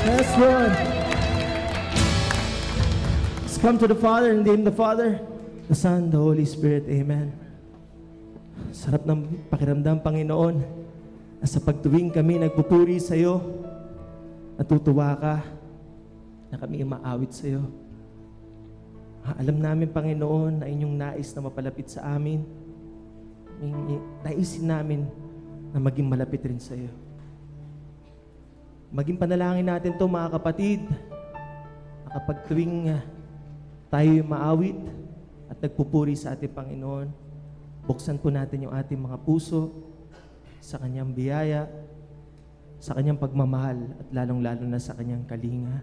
Yes, Lord. Let's come to the Father and name the Father, the Son, the Holy Spirit. Amen. Sarap ng pakiramdam, Panginoon, na sa pagtuwing kami nagpupuri sa iyo, natutuwa ka na kami umaawit sa iyo. Alam namin, Panginoon, na inyong nais na mapalapit sa amin. Naisin namin na maging malapit rin sa iyo. Maging panalangin natin to, mga kapatid, na kapag tuwing tayo'y maawit at nagpupuri sa ating Panginoon, buksan po natin yung ating mga puso sa Kanyang biyaya, sa Kanyang pagmamahal, at lalong-lalo na sa Kanyang kalinga.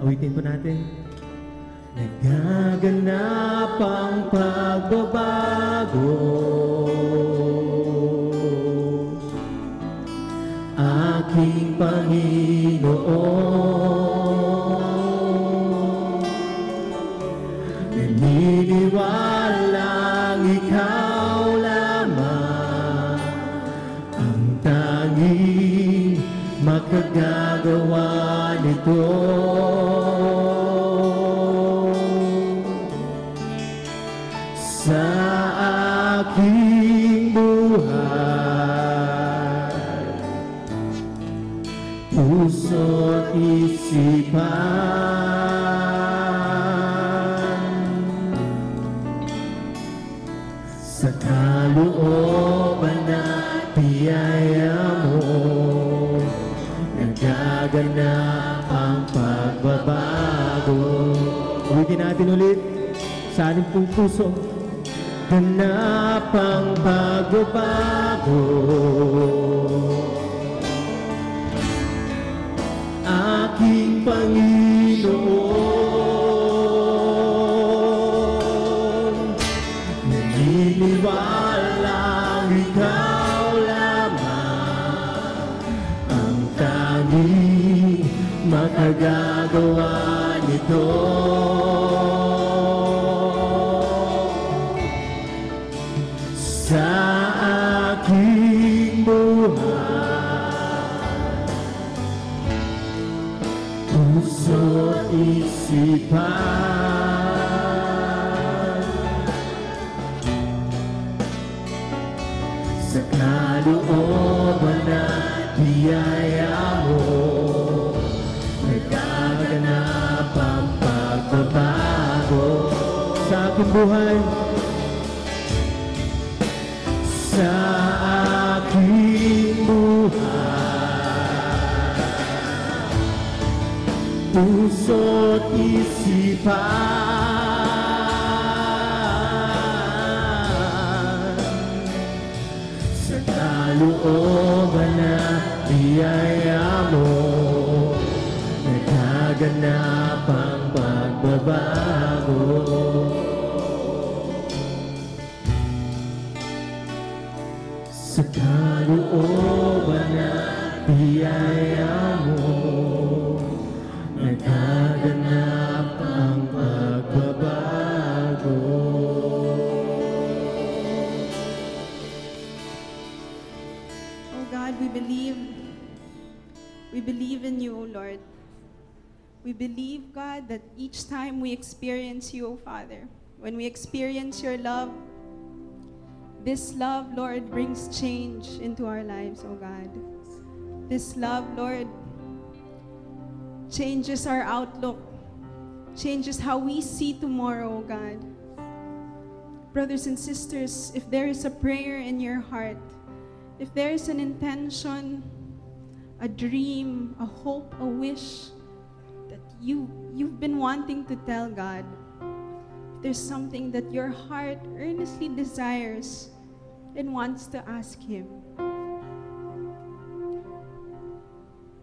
Awitin po natin. Nagaganap ang pagbabago, aking Panginoon. Naniniwalang ikaw lamang ang tanging makagagawa nito. Sa aking buhay, puso't isipan, sa kalooban at biyaya mo, nagaganap ang pagbabago. Ulitin natin ulit sa ating pong puso. Ganap ang pagbabago, aking Panginoon. Naniniwalang ikaw lamang ang tanging makagagawa nito. Sa aking buhay, puso't isipan, sa kalooban at biyaya mo, nagaganap ang pagbabago sa aking buhay. Sa aking buhay, puso't isipan, sa kalooban at biyaya mo, nagaganap ang pagbabago. sa kalooban at biyaya mo, nagaganap ang pagbabago. Oh God, we believe in you, O Lord. We believe, God, that each time we experience you, O Father, when we experience your love, this love, Lord, brings change into our lives, O God. This love, Lord, changes our outlook, changes how we see tomorrow, O God. Brothers and sisters, if there is a prayer in your heart, if there is an intention, a dream, a hope, a wish that you've been wanting to tell God, if there's something that your heart earnestly desires and wants to ask Him,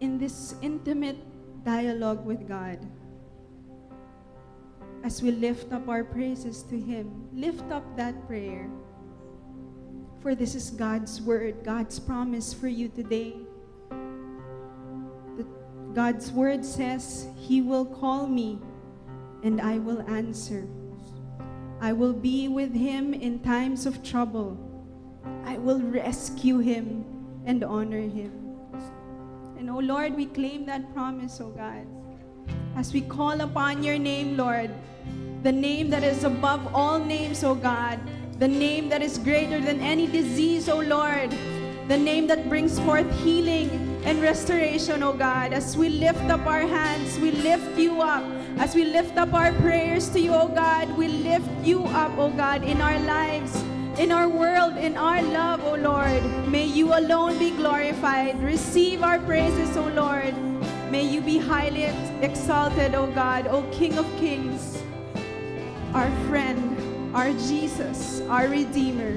in this intimate dialogue with God, as we lift up our praises to Him, lift up that prayer. For this is God's word, God's promise for you today. That God's word says, He will call me and I will answer. I will be with Him in times of trouble. I will rescue Him and honor Him. And oh Lord, we claim that promise, oh God. As we call upon your name, Lord, the name that is above all names, oh God, the name that is greater than any disease, oh Lord, the name that brings forth healing and restoration, oh God. As we lift up our hands, we lift you up. As we lift up our prayers to you, oh God, we lift you up, oh God, in our lives, in our world, in our love, oh Lord. May you alone be glorified. Receive our praises, oh Lord. May you be highly exalted, oh God, O King of Kings, our friend, our Jesus, our Redeemer.